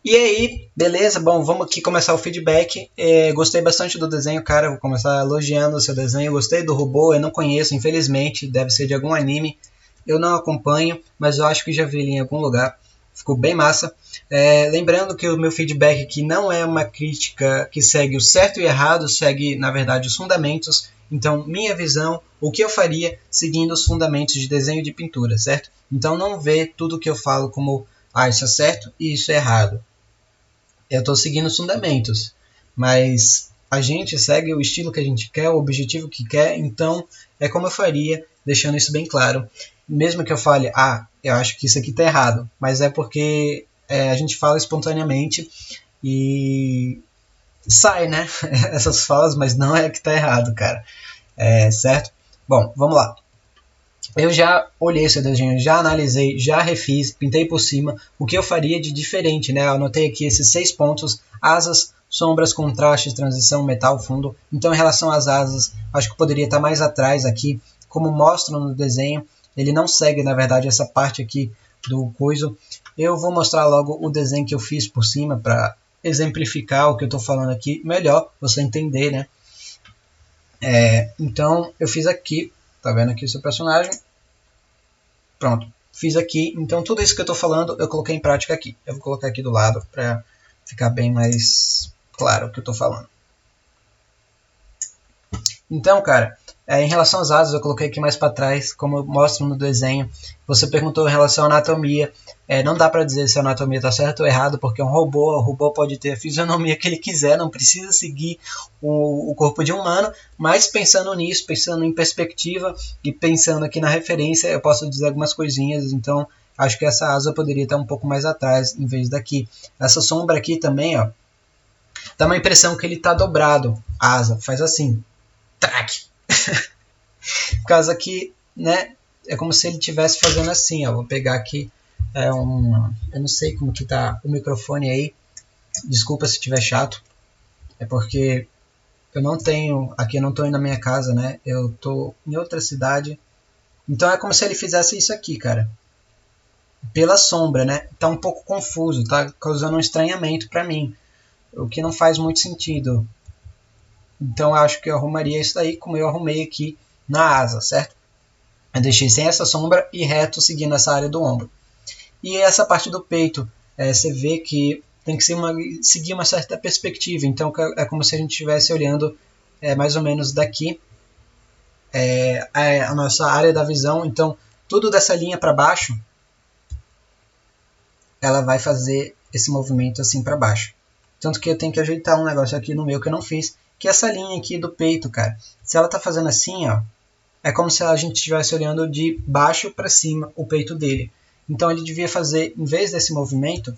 E aí, beleza? Bom, vamos aqui começar o feedback. Gostei bastante do desenho, cara. Vou começar elogiando o seu desenho. Gostei do robô, eu não conheço, infelizmente. Deve ser de algum anime. Eu não acompanho, mas eu acho que já vi ele em algum lugar. Ficou bem massa. Lembrando que o meu feedback aqui não é uma crítica que segue o certo e errado, segue, na verdade, os fundamentos. Então, minha visão, o que eu faria seguindo os fundamentos de desenho de pintura, certo? Então, não vê tudo que eu falo como, isso é certo e isso é errado. Eu estou seguindo os fundamentos, mas a gente segue o estilo que a gente quer, o objetivo que quer, então é como eu faria, deixando isso bem claro. Mesmo que eu fale, eu acho que isso aqui está errado, mas é porque a gente fala espontaneamente e sai, né? Essas falas, mas não é que está errado, cara. Certo? Bom, vamos lá. Eu já olhei esse desenho, já analisei, já refiz, pintei por cima o que eu faria de diferente, né? Eu anotei aqui esses 6 pontos: asas, sombras, contrastes, transição, metal, fundo. Então, em relação às asas, acho que poderia estar mais atrás aqui, como mostram no desenho. Ele não segue, na verdade, essa parte aqui do coiso. Eu vou mostrar logo o desenho que eu fiz por cima para exemplificar o que eu estou falando aqui melhor, você entender, né? Então, eu fiz aqui, tá vendo aqui o seu personagem? Pronto, fiz aqui. Então, tudo isso que eu estou falando, eu coloquei em prática aqui. Eu vou colocar aqui do lado para ficar bem mais claro o que eu estou falando. Então, cara, em relação às asas, eu coloquei aqui mais para trás, como eu mostro no desenho. Você perguntou em relação à anatomia. Não dá para dizer se a anatomia está certa ou errada, porque é um robô. O robô pode ter a fisionomia que ele quiser, não precisa seguir o corpo de um humano. Mas pensando nisso, pensando em perspectiva e pensando aqui na referência, eu posso dizer algumas coisinhas. Então, acho que essa asa poderia estar um pouco mais atrás, em vez daqui. Essa sombra aqui também, ó, dá uma impressão que ele está dobrado. A asa faz assim. Track. Por causa que, né, é como se ele estivesse fazendo assim, ó. Vou pegar aqui eu não sei como que tá o microfone aí. Desculpa se estiver chato. É porque eu não tenho, aqui eu não estou indo na minha casa, né? Eu estou em outra cidade. Então é como se ele fizesse isso aqui, cara. Pela sombra, né? Tá um pouco confuso, tá causando um estranhamento para mim. O que não faz muito sentido. Então eu acho que eu arrumaria isso daí como eu arrumei aqui na asa, certo? Eu deixei sem essa sombra e reto seguindo essa área do ombro. E essa parte do peito, você vê que tem que seguir uma certa perspectiva. Então é como se a gente estivesse olhando mais ou menos daqui a nossa área da visão. Então tudo dessa linha para baixo, ela vai fazer esse movimento assim para baixo. Tanto que eu tenho que ajeitar um negócio aqui no meu que eu não fiz, que é essa linha aqui do peito, cara. Se ela tá fazendo assim, ó, é como se a gente estivesse olhando de baixo para cima o peito dele. Então ele devia fazer, em vez desse movimento,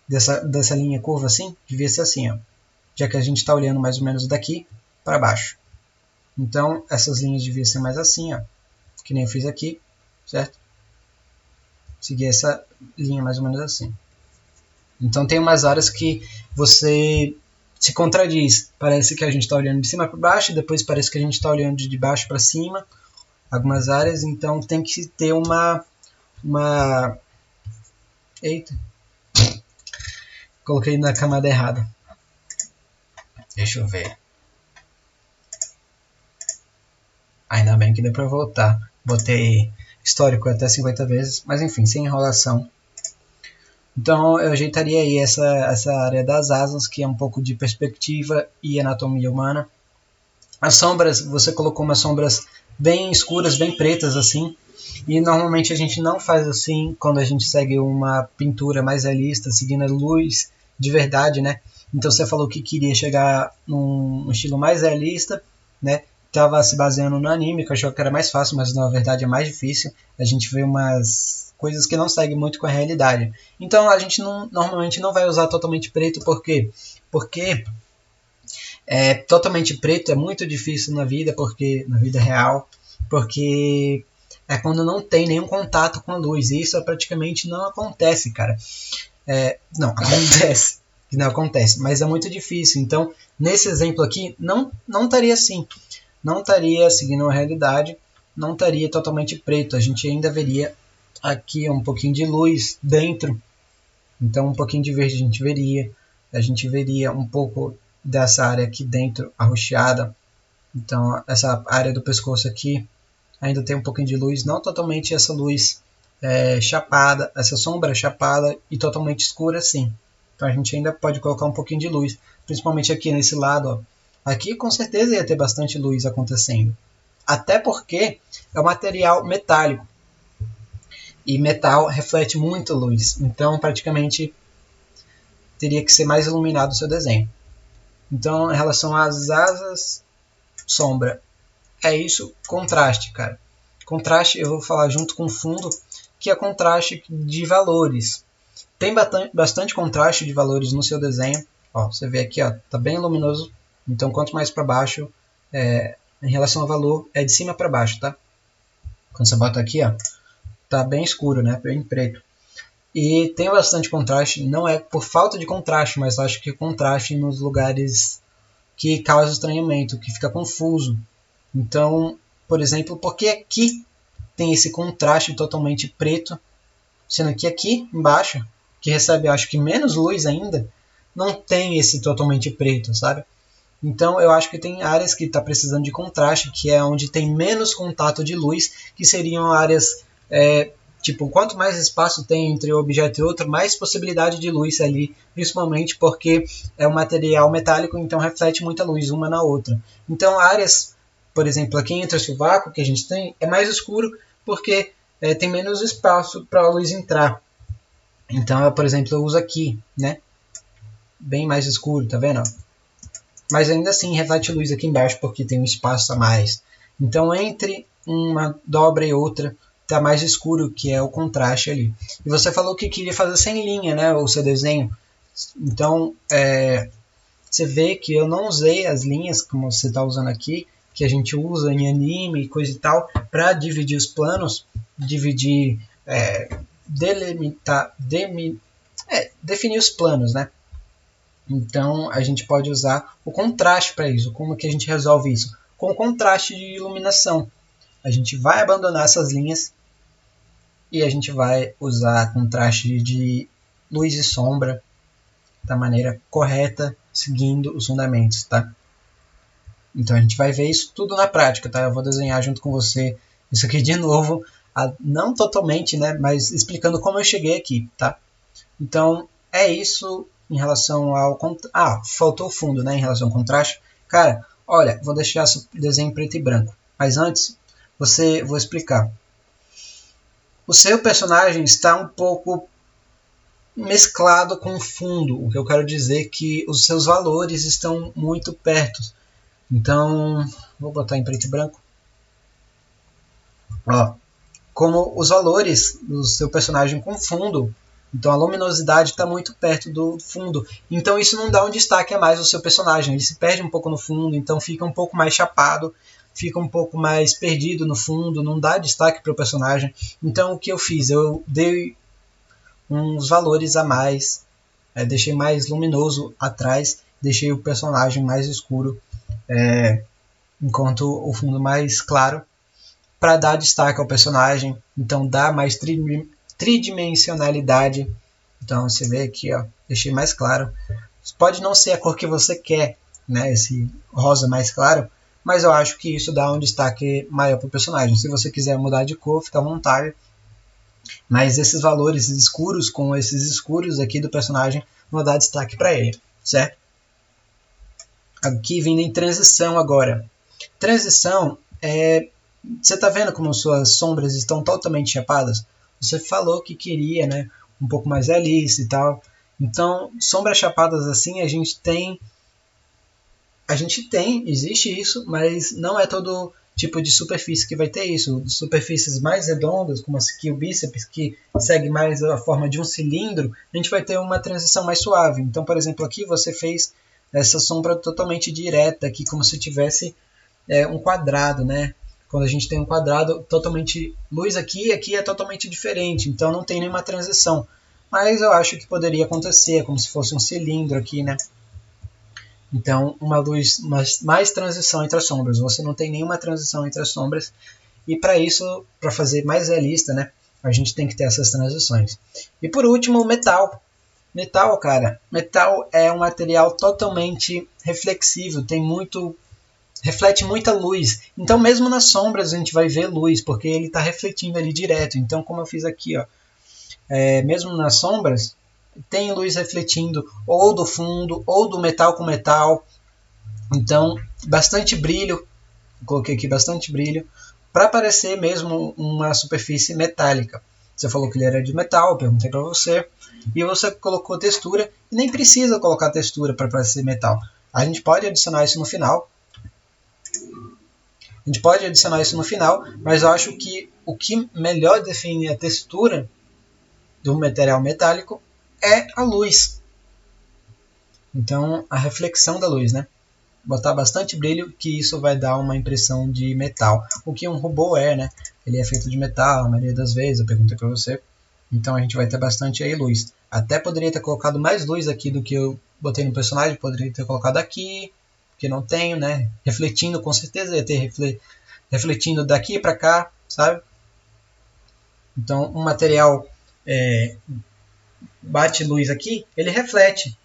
dessa linha curva assim, devia ser assim, ó. Já que a gente está olhando mais ou menos daqui para baixo. Então essas linhas deviam ser mais assim, ó. Que nem eu fiz aqui, certo? Seguir essa linha mais ou menos assim. Então tem umas áreas que você se contradiz. Parece que a gente está olhando de cima para baixo, depois parece que a gente está olhando de baixo para cima. Algumas áreas, então tem que ter uma... Eita. Coloquei na camada errada. Deixa eu ver. Ainda bem que deu para voltar. Botei histórico até 50 vezes, mas enfim, sem enrolação. Então eu ajeitaria aí essa área das asas, que é um pouco de perspectiva e anatomia humana. As sombras, você colocou umas sombras bem escuras, bem pretas assim. E normalmente a gente não faz assim quando a gente segue uma pintura mais realista, seguindo a luz de verdade, né? Então você falou que queria chegar num estilo mais realista, né? Estava se baseando no anime, que eu achou que era mais fácil, mas na verdade é mais difícil. A gente vê umas coisas que não seguem muito com a realidade. Então a gente normalmente não vai usar totalmente preto, por quê? Porque totalmente preto é muito difícil na vida real, porque é quando não tem nenhum contato com a luz. E isso praticamente não acontece, cara. Não acontece, mas é muito difícil. Então, nesse exemplo aqui, não estaria assim. Não estaria seguindo a realidade, não estaria totalmente preto. A gente ainda veria aqui um pouquinho de luz dentro Então um pouquinho de verde a gente veria um pouco dessa área aqui dentro arroxeada. Então essa área do pescoço aqui ainda tem um pouquinho de luz, não totalmente essa luz chapada, essa sombra chapada e totalmente escura sim. Então a gente ainda pode colocar um pouquinho de luz, principalmente aqui nesse lado, ó. Aqui com certeza ia ter bastante luz acontecendo, até porque é um material metálico e metal reflete muito luz, então praticamente teria que ser mais iluminado o seu desenho. Então em relação às asas, sombra, é isso, contraste, cara. Contraste eu vou falar junto com o fundo, que é contraste de valores. Tem bastante contraste de valores no seu desenho. Ó, você vê aqui, ó, tá bem luminoso. Então, quanto mais para baixo, em relação ao valor, é de cima para baixo, tá? Quando você bota aqui, ó, tá bem escuro, né? Bem preto. E tem bastante contraste. Não é por falta de contraste, mas acho que contraste nos lugares que causa estranhamento, que fica confuso. Então, por exemplo, porque aqui tem esse contraste totalmente preto, sendo que aqui embaixo, que recebe acho que menos luz ainda, não tem esse totalmente preto, sabe? Então eu acho que tem áreas que está precisando de contraste, que é onde tem menos contato de luz, que seriam áreas, tipo, quanto mais espaço tem entre um objeto e outro, mais possibilidade de luz ali, principalmente porque é um material metálico, então reflete muita luz uma na outra. Então áreas, por exemplo, aqui entre o vácuo que a gente tem, é mais escuro, porque tem menos espaço para a luz entrar. Então, por exemplo, eu uso aqui, né? Bem mais escuro, tá vendo? Mas ainda assim reflete luz aqui embaixo porque tem um espaço a mais. Então, entre uma dobra e outra, tá mais escuro, que é o contraste ali. E você falou que queria fazer sem linha, né? O seu desenho. Então, você vê que eu não usei as linhas como você está usando aqui, que a gente usa em anime e coisa e tal, para dividir os planos, dividir, definir os planos, né? Então a gente pode usar o contraste para isso. Como que a gente resolve isso? Com contraste de iluminação. A gente vai abandonar essas linhas e a gente vai usar contraste de luz e sombra da maneira correta, seguindo os fundamentos, tá? Então a gente vai ver isso tudo na prática, tá? Eu vou desenhar junto com você isso aqui de novo, não totalmente, né? Mas explicando como eu cheguei aqui, tá? Então é isso em relação ao... faltou o fundo, né? Em relação ao contraste. Cara, olha, vou deixar esse desenho em preto e branco. Mas antes, vou explicar. O seu personagem está um pouco mesclado com o fundo. O que eu quero dizer é que os seus valores estão muito perto. Então, vou botar em preto e branco. Ó, como os valores do seu personagem com fundo, então a luminosidade está muito perto do fundo. Então isso não dá um destaque a mais ao seu personagem. Ele se perde um pouco no fundo, então fica um pouco mais chapado, fica um pouco mais perdido no fundo, não dá destaque para o personagem. Então o que eu fiz? Eu dei uns valores a mais, deixei mais luminoso atrás, deixei o personagem mais escuro, enquanto o fundo mais claro, para dar destaque ao personagem, então dá mais tridimensionalidade. Então você vê aqui, ó, deixei mais claro. Pode não ser a cor que você quer, né, esse rosa mais claro, mas eu acho que isso dá um destaque maior para o personagem. Se você quiser mudar de cor, fica à vontade. Mas esses valores escuros com esses escuros aqui do personagem vão dar destaque para ele, certo? Aqui vindo em transição agora. Transição você está vendo como suas sombras estão totalmente chapadas? Você falou que queria, né, um pouco mais realista e tal. Então, sombras chapadas assim a gente tem, existe isso, mas não é todo tipo de superfície que vai ter isso. Superfícies mais redondas, como aqui o bíceps, que segue mais a forma de um cilindro, a gente vai ter uma transição mais suave. Então, por exemplo, aqui você fez essa sombra totalmente direta, aqui como se tivesse um quadrado, né? Quando a gente tem um quadrado totalmente luz aqui é totalmente diferente, então não tem nenhuma transição. Mas eu acho que poderia acontecer, como se fosse um cilindro aqui, né? Então, uma luz, mais transição entre as sombras. Você não tem nenhuma transição entre as sombras. E para isso, para fazer mais realista, né, a gente tem que ter essas transições. E por último, o metal. Metal, cara, metal é um material totalmente reflexivo, reflete muita luz. Então mesmo nas sombras a gente vai ver luz, porque ele está refletindo ali direto. Então como eu fiz aqui, ó, mesmo nas sombras, tem luz refletindo ou do fundo ou do metal com metal. Então bastante brilho, coloquei aqui bastante brilho, para parecer mesmo uma superfície metálica. Você falou que ele era de metal, eu perguntei para você, e você colocou textura, e nem precisa colocar textura para parecer metal. A gente pode adicionar isso no final, mas eu acho que o que melhor define a textura do material metálico é a luz. Então, a reflexão da luz, né? Botar bastante brilho, que isso vai dar uma impressão de metal. O que um robô é, né? Ele é feito de metal, a maioria das vezes, eu perguntei para você. Então a gente vai ter bastante aí luz. Até poderia ter colocado mais luz aqui do que eu botei no personagem, poderia ter colocado aqui, que não tenho, né? Refletindo, com certeza ia ter refletindo daqui para cá, sabe? Então um material bate luz aqui, ele reflete.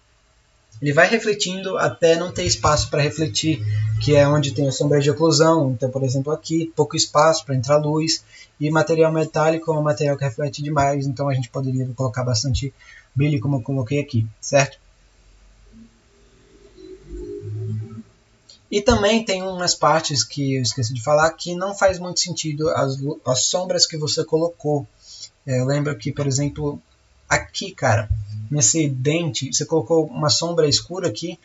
Ele vai refletindo até não ter espaço para refletir, que é onde tem a sombra de oclusão. Então, por exemplo, aqui, pouco espaço para entrar luz. E material metálico é um material que reflete demais, então a gente poderia colocar bastante brilho, como eu coloquei aqui, certo? E também tem umas partes que eu esqueci de falar que não faz muito sentido as sombras que você colocou. Eu lembro que, por exemplo, aqui, cara, nesse dente, você colocou uma sombra escura aqui.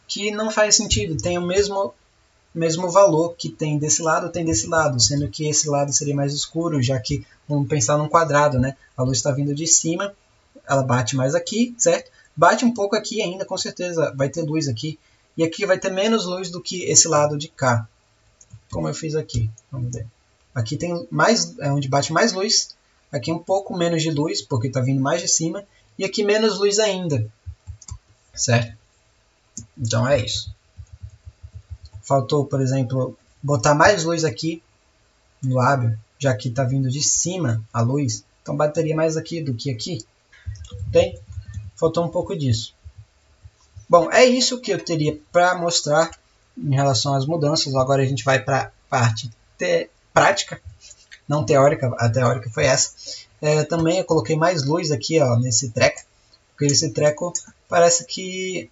Que não faz sentido, tem o mesmo valor que tem desse lado, sendo que esse lado seria mais escuro, já que, vamos pensar num quadrado, né? A luz está vindo de cima, ela bate mais aqui, certo? Bate um pouco aqui ainda, com certeza vai ter luz aqui, e aqui vai ter menos luz do que esse lado de cá, como eu fiz aqui, vamos ver. Aqui tem mais, onde bate mais luz, aqui um pouco menos de luz, porque está vindo mais de cima, e aqui menos luz ainda, certo? Então é isso. Faltou, por exemplo, botar mais luz aqui no lábio, já que está vindo de cima a luz, então bateria mais aqui do que aqui. Bem, faltou um pouco disso. Bom, é isso que eu teria para mostrar em relação às mudanças. Agora a gente vai para a parte prática, não teórica, a teórica foi essa. Também eu coloquei mais luz aqui, ó, nesse treco, porque esse treco parece que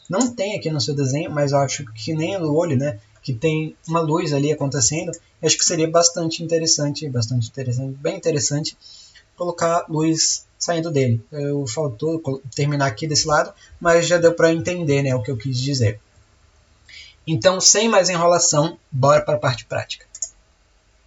não tem aqui no seu desenho, mas eu acho que nem no olho, né? Que tem uma luz ali acontecendo. Eu acho que seria bastante interessante, bem interessante, colocar luz saindo dele. Faltou terminar aqui desse lado, mas já deu para entender, né, o que eu quis dizer. Então, sem mais enrolação, bora para a parte prática.